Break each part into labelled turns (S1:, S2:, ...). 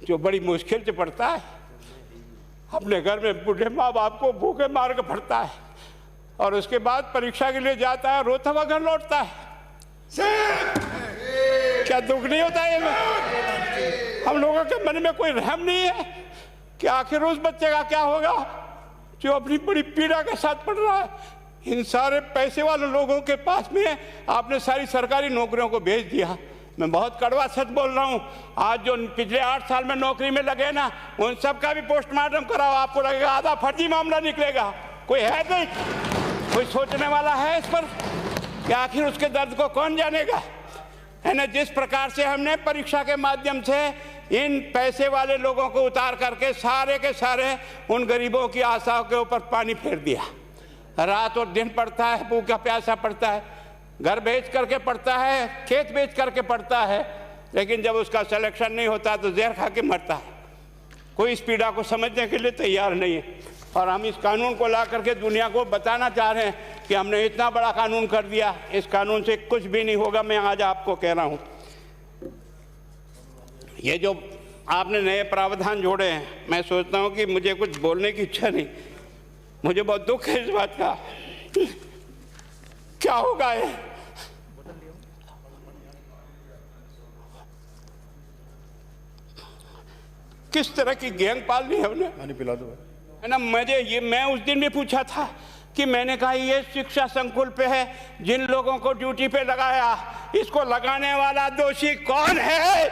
S1: जो बड़ी मुश्किल से पढ़ता है, अपने घर में बूढ़े माँ बाप को भूखे मार के पढ़ता है और उसके बाद परीक्षा के लिए जाता है, रोता हुआ घर लौटता है। क्या दुख नहीं होता है? हम लोगों के मन में कोई रहम नहीं है कि आखिर उस बच्चे का क्या होगा जो अपनी बड़ी पीड़ा के साथ पढ़ रहा है। इन सारे पैसे वाले लोगों के पास में आपने सारी सरकारी नौकरियों को भेज दिया। मैं बहुत कड़वा सच बोल रहा हूँ। आज जो पिछले 8 साल में नौकरी में लगे ना, उन सब का भी पोस्टमार्टम कराओ, आपको लगेगा आधा फर्जी मामला निकलेगा। कोई है नहीं, कोई सोचने वाला है इस पर कि आखिर उसके दर्द को कौन जानेगा, है ना। जिस प्रकार से हमने परीक्षा के माध्यम से इन पैसे वाले लोगों को उतार करके सारे के सारे उन गरीबों की आशाओं के ऊपर पानी फेर दिया। रात और दिन पढ़ता है, भूखा प्यासा पढ़ता है, घर बेच करके पढ़ता है, खेत बेच करके पढ़ता है, लेकिन जब उसका सिलेक्शन नहीं होता तो जहर खा के मरता है। कोई इस पीड़ा को समझने के लिए तैयार नहीं है। और हम इस कानून को ला करके दुनिया को बताना चाह रहे हैं कि हमने इतना बड़ा कानून कर दिया, इस कानून से कुछ भी नहीं होगा। मैं आज आपको कह रहा हूँ, ये जो आपने नए प्रावधान जोड़े हैं, मैं सोचता हूँ कि मुझे कुछ बोलने की इच्छा नहीं, मुझे बहुत दुख है इस बात का। क्या होगा ये? किस तरह की गैंग पाल ली है हमने,
S2: पानी पिला दो,
S1: है ना। मैं उस दिन भी पूछा था कि मैंने कहा ये शिक्षा संकुल पे है, जिन लोगों को ड्यूटी पे लगाया, इसको लगाने वाला दोषी कौन है,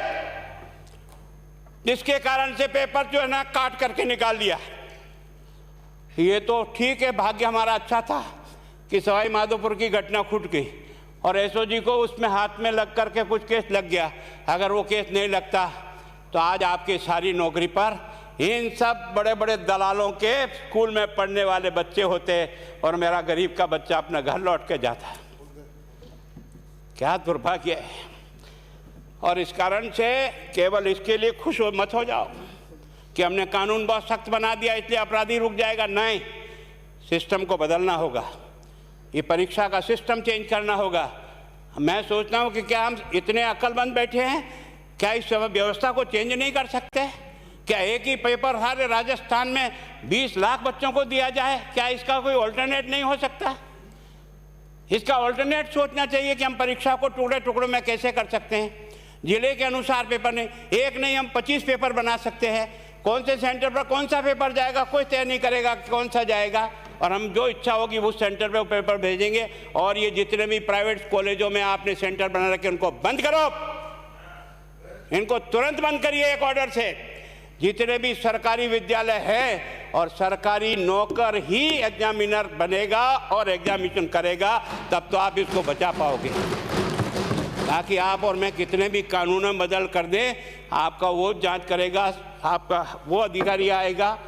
S1: जिसके कारण से पेपर जो है ना काट करके निकाल दिया। ये तो ठीक है, भाग्य हमारा अच्छा था कि सवाई माधोपुर की घटना खुट गई और एसओजी को उसमें हाथ में लग करके कुछ केस लग गया। अगर वो केस नहीं लगता तो आज आपकी सारी नौकरी पर इन सब बड़े बड़े दलालों के स्कूल में पढ़ने वाले बच्चे होते और मेरा गरीब का बच्चा अपना घर लौट के जाता। क्या दुर्भाग्य है। और इस कारण से केवल इसके लिए खुश मत हो जाओ कि हमने कानून बहुत सख्त बना दिया इसलिए अपराधी रुक जाएगा। नहीं, सिस्टम को बदलना होगा, ये परीक्षा का सिस्टम चेंज करना होगा। मैं सोचता हूँ कि क्या हम इतने अक्लमंद बैठे हैं, क्या इस व्यवस्था को चेंज नहीं कर सकते? क्या एक ही पेपर सारे राजस्थान में 20 लाख बच्चों को दिया जाए? क्या इसका कोई ऑल्टरनेट नहीं हो सकता? इसका ऑल्टरनेट सोचना चाहिए कि हम परीक्षा को टुकड़े टुकड़ों में कैसे कर सकते हैं। जिले के अनुसार पेपर नहीं, एक नहीं हम 25 पेपर बना सकते हैं। कौन से सेंटर पर कौन सा पेपर जाएगा कोई तय नहीं करेगा कौन सा जाएगा, और हम जो इच्छा होगी उस सेंटर पे वो पेपर भेजेंगे। और ये जितने भी प्राइवेट कॉलेजों में आपने सेंटर बना रखे उनको बंद करो, इनको तुरंत बंद करिए एक ऑर्डर से। जितने भी सरकारी विद्यालय है और सरकारी नौकर ही एग्जामिनर बनेगा और एग्जामिनेशन करेगा, तब तो आप इसको बचा पाओगे। ताकि आप और मैं कितने भी कानून बदल कर दें, आपका वो जांच करेगा, आपका वो अधिकारी आएगा।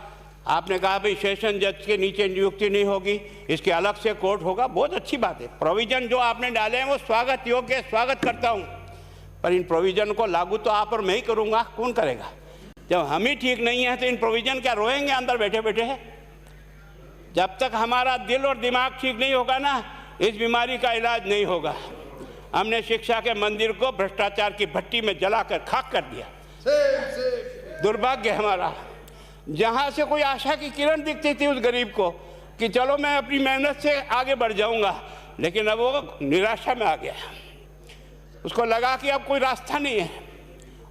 S1: आपने कहा भाई सेशन जज के नीचे नियुक्ति नहीं होगी, इसके अलग से कोर्ट होगा, बहुत अच्छी बात है। प्रोविजन जो आपने डाले हैं वो स्वागत योग्य, स्वागत करता हूँ, पर इन प्रोविजन को लागू तो आप और मैं ही करूँगा, कौन करेगा? जब हम ही ठीक नहीं है तो इन प्रोविजन क्या रोएंगे अंदर बैठे बैठे? जब तक हमारा दिल और दिमाग ठीक नहीं होगा ना, इस बीमारी का इलाज नहीं होगा। हमने शिक्षा के मंदिर को भ्रष्टाचार की भट्टी में जलाकर खाक कर दिया। दुर्भाग्य हमारा, जहाँ से कोई आशा की किरण दिखती थी उस गरीब को कि चलो मैं अपनी मेहनत से आगे बढ़ जाऊँगा, लेकिन अब वो निराशा में आ गया। उसको लगा कि अब कोई रास्ता नहीं है।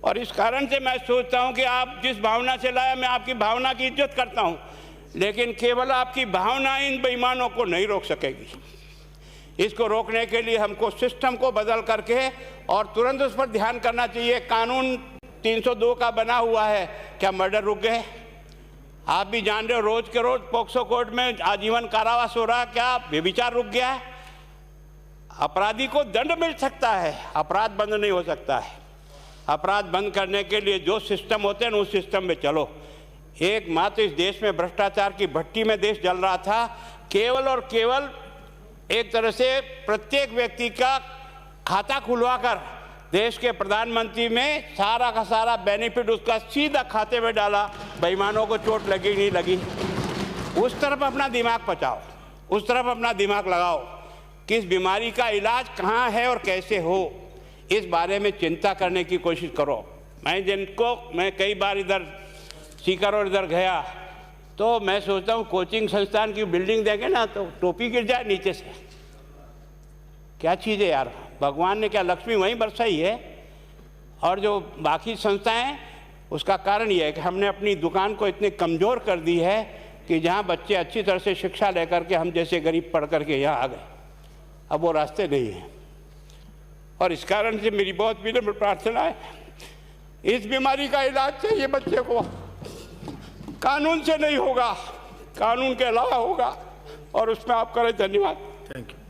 S1: और इस कारण से मैं सोचता हूं कि आप जिस भावना से लाया, मैं आपकी भावना की इज्जत करता हूं, लेकिन केवल आपकी भावना इन बेईमानों को नहीं रोक सकेगी। इसको रोकने के लिए हमको सिस्टम को बदल करके और तुरंत उस पर ध्यान करना चाहिए। कानून 302 का बना हुआ है, क्या मर्डर रुक गए? आप भी जान रहे हो, रोज के रोज पोक्सो कोर्ट में आजीवन कारावास हो रहा, क्या व्यभिचार रुक गया है? अपराधी को दंड मिल सकता है, अपराध बंद नहीं हो सकता है। अपराध बंद करने के लिए जो सिस्टम होते हैं उस सिस्टम में चलो। एकमात्र इस देश में भ्रष्टाचार की भट्टी में देश जल रहा था, केवल और केवल एक तरह से प्रत्येक व्यक्ति का खाता खुलवाकर देश के प्रधानमंत्री में सारा का सारा बेनिफिट उसका सीधा खाते में डाला। बेईमानों को चोट लगी नहीं लगी, उस तरफ अपना दिमाग बचाओ, उस तरफ अपना दिमाग लगाओ कि इस बीमारी का इलाज कहाँ है और कैसे हो, इस बारे में चिंता करने की कोशिश करो। मैं कई बार इधर सीकर और इधर गया तो मैं सोचता हूँ कोचिंग संस्थान की बिल्डिंग देंगे ना तो टोपी गिर जाए नीचे से। क्या चीज़ है यार, भगवान ने क्या लक्ष्मी वहीं बरसाई है। और जो बाकी संस्थाएं हैं उसका कारण ये है कि हमने अपनी दुकान को इतनी कमज़ोर कर दी है कि जहाँ बच्चे अच्छी तरह से शिक्षा लेकर के हम जैसे गरीब पढ़ करके यहाँ आ गए, अब वो रास्ते नहीं हैं। और इस कारण से मेरी बहुत विनम्र प्रार्थना है, इस बीमारी का इलाज चाहिए बच्चे को, कानून से नहीं होगा, कानून के अलावा होगा, और उसमें आपका धन्यवाद।
S2: Thank you.